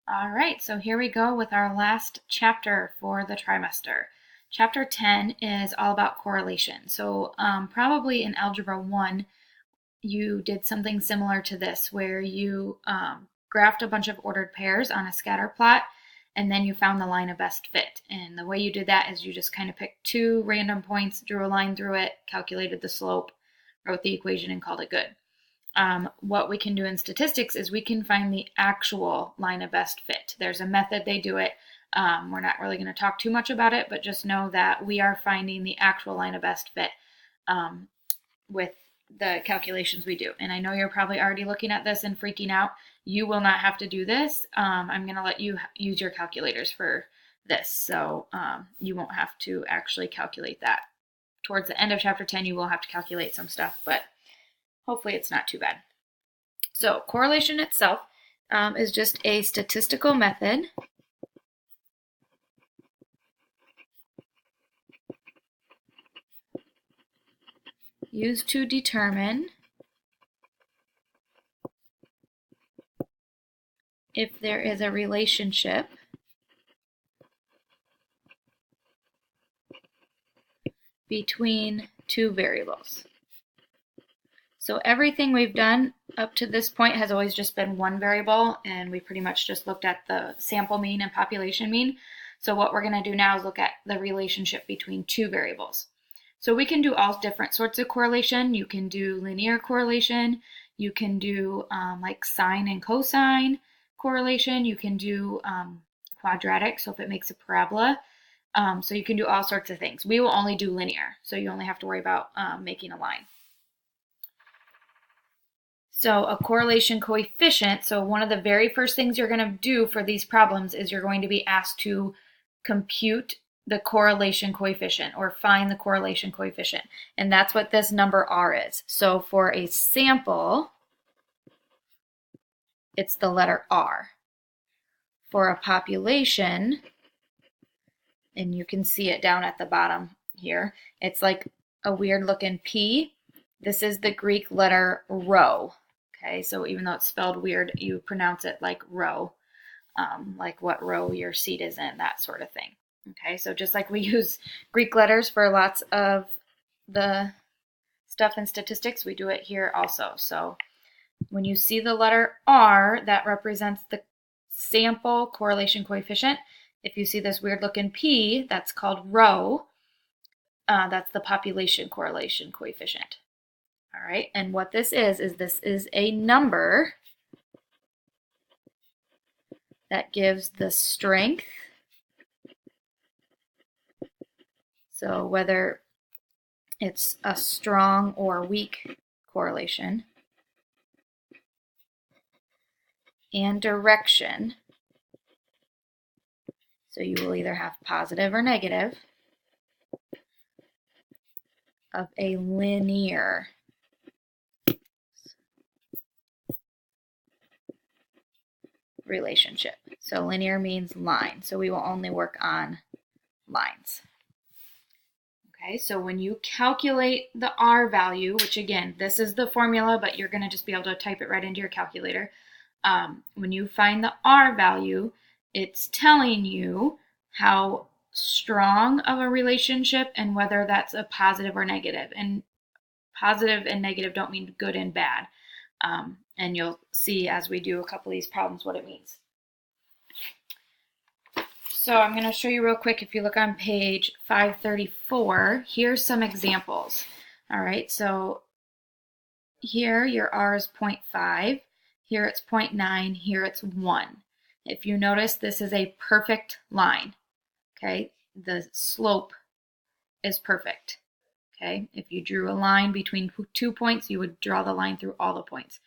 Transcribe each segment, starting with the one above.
All right, so here we go with our last chapter for the trimester. Chapter 10 is all about correlation. So probably in Algebra 1, you did something similar to this, where you graphed a bunch of ordered pairs on a scatter plot, and then you found the line of best fit. And the way you did that is you just kind of picked two random points, drew a line through it, calculated the slope, wrote the equation, and called it good. What we can do in statistics is we can find the actual line of best fit. There's a method they do it. We're not really going to talk too much about it, but just know that we are finding the actual line of best fit with the calculations we do. And I know you're probably already looking at this and freaking out. You will not have to do this. I'm going to let you use your calculators for this, so you won't have to actually calculate that. Towards the end of chapter 10, you will have to calculate some stuff, but hopefully it's not too bad. So correlation itself is just a statistical method used to determine if there is a relationship between two variables. So everything we've done up to this point has always just been one variable, and we pretty much just looked at the sample mean and population mean. So what we're going to do now is look at the relationship between two variables. So we can do all different sorts of correlation. You can do linear correlation. You can do like sine and cosine correlation. You can do quadratic, so if it makes a parabola. So you can do all sorts of things. We will only do linear, so you only have to worry about making a line. So a correlation coefficient, so one of the very first things you're going to do for these problems is you're going to be asked to compute the correlation coefficient or find the correlation coefficient. And that's what this number R is. So for a sample, it's the letter R. For a population, and you can see it down at the bottom here, it's like a weird looking P. This is the Greek letter rho. Okay, so even though it's spelled weird, you pronounce it like row, like what row your seat is in, that sort of thing. Okay, so just like we use Greek letters for lots of the stuff in statistics, we do it here also. So when you see the letter R, that represents the sample correlation coefficient. If you see this weird looking P, that's called rho. That's the population correlation coefficient. All right, and what this is this is a number that gives the strength. So whether it's a strong or weak correlation, and direction. So you will either have positive or negative of a linear relationship. So linear means line. So we will only work on lines. Okay, so when you calculate the R value, which again, this is the formula, but you're going to just be able to type it right into your calculator. When you find the R value, it's telling you how strong of a relationship and whether that's a positive or negative. And positive and negative don't mean good and bad. And you'll see as we do a couple of these problems what it means. So I'm going to show you real quick. If you look on page 534, here's some examples. All right, so here your R is 0.5, here it's 0.9, here it's 1. If you notice, this is a perfect line. Okay, the slope is perfect. Okay, if you drew a line between 2 points, you would draw the line through all the points.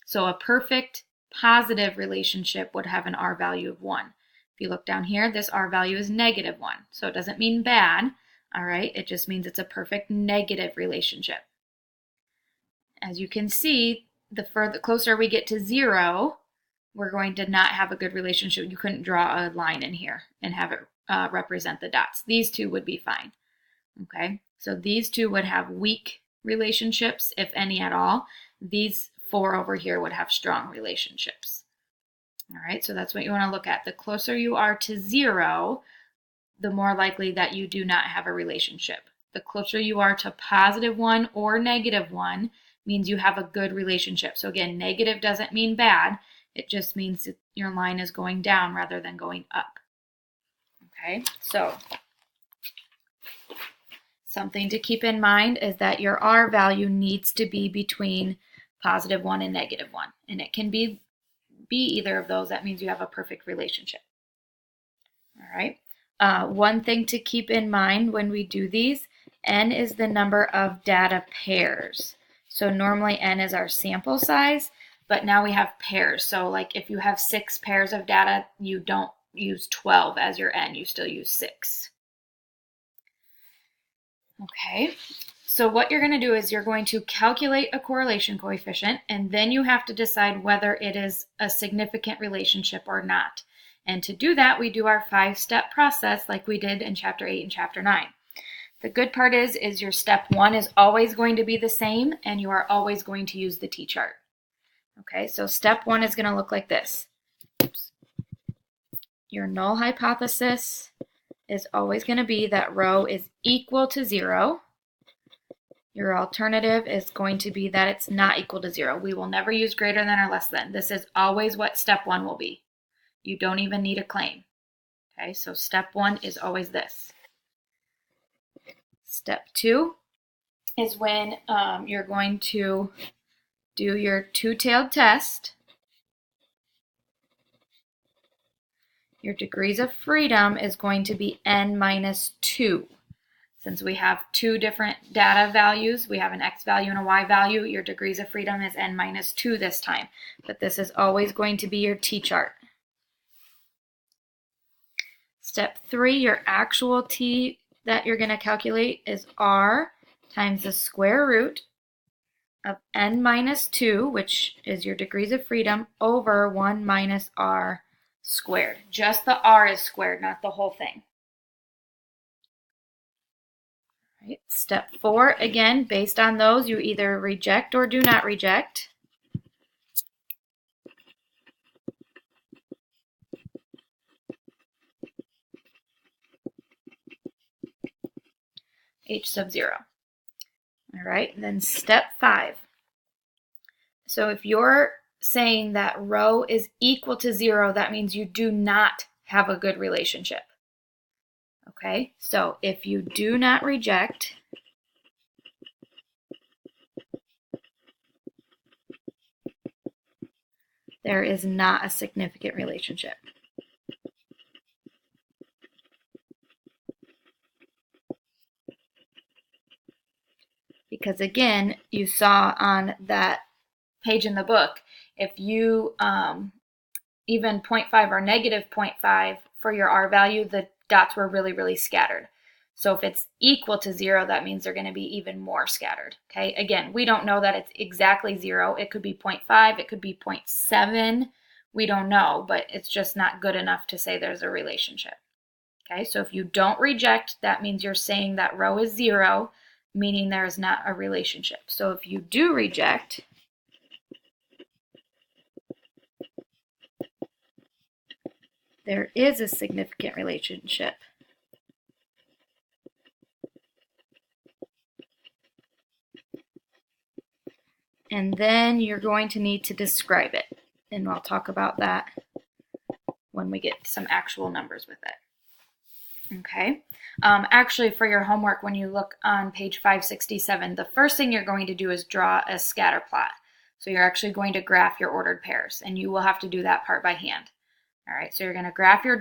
So a perfect positive relationship would have an R value of 1. If you look down here, this R value is -1. So it doesn't mean bad, all right? It just means it's a perfect negative relationship. As you can see, the closer we get to 0, we're going to not have a good relationship. You couldn't draw a line in here and have it represent the dots. These two would be fine, okay? So these two would have weak relationships, if any at all. These 4 over here would have strong relationships. All right, so that's what you want to look at. The closer you are to 0, the more likely that you do not have a relationship. The closer you are to +1 or -1 means you have a good relationship. So again, negative doesn't mean bad. It just means that your line is going down rather than going up. Okay, so something to keep in mind is that your R value needs to be between +1 and -1. And it can be either of those. That means you have a perfect relationship. All right. One thing to keep in mind when we do these, N is the number of data pairs. So normally N is our sample size, but now we have pairs. So like if you have 6 pairs of data, you don't use 12 as your N, you still use 6. Okay, so what you're going to do is you're going to calculate a correlation coefficient, and then you have to decide whether it is a significant relationship or not. And to do that, we do our 5-step process like we did in Chapter 8 and Chapter 9. The good part is your step 1 is always going to be the same, and you are always going to use the t-chart. Okay, so step 1 is going to look like this. Oops. Your null hypothesis is always going to be that rho is equal to 0. Your alternative is going to be that it's not equal to 0. We will never use greater than or less than. This is always what step 1 will be. You don't even need a claim. Okay, so step 1 is always this. Step 2 is when you're going to do your two-tailed test. Your degrees of freedom is going to be n minus 2. Since we have 2 different data values, we have an x value and a y value, your degrees of freedom is n minus 2 this time. But this is always going to be your t-chart. Step 3, your actual t that you're going to calculate is r times the square root of n minus 2, which is your degrees of freedom, over 1 minus r squared. Just the r is squared, not the whole thing. Right. Step 4, again, based on those, you either reject or do not reject. H sub 0. All right, and then step 5. So if you're saying that rho is equal to 0, that means you do not have a good relationship. Okay, so if you do not reject, there is not a significant relationship. Because again, you saw on that page in the book, if you even 0.5 or negative 0.5 for your R value, the dots were really, really scattered. So if it's equal to 0, that means they're going to be even more scattered. Okay, again, we don't know that it's exactly 0. It could be 0.5, it could be 0.7. We don't know, but it's just not good enough to say there's a relationship. Okay, so if you don't reject, that means you're saying that rho is 0, meaning there is not a relationship. So if you do reject, there is a significant relationship. And then you're going to need to describe it. And I'll talk about that when we get some actual numbers with it. Okay. Actually, for your homework, when you look on page 567, the first thing you're going to do is draw a scatter plot. So you're actually going to graph your ordered pairs, and you will have to do that part by hand. All right, so you're going to graph your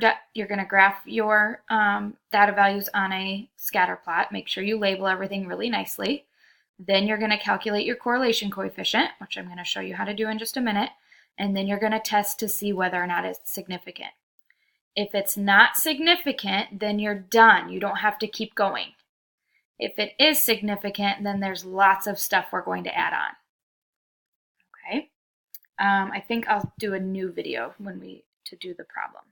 data values on a scatter plot. Make sure you label everything really nicely. Then you're going to calculate your correlation coefficient, which I'm going to show you how to do in just a minute. And then you're going to test to see whether or not it's significant. If it's not significant, then you're done. You don't have to keep going. If it is significant, then there's lots of stuff we're going to add on. Okay. I think I'll do a new video to do the problem.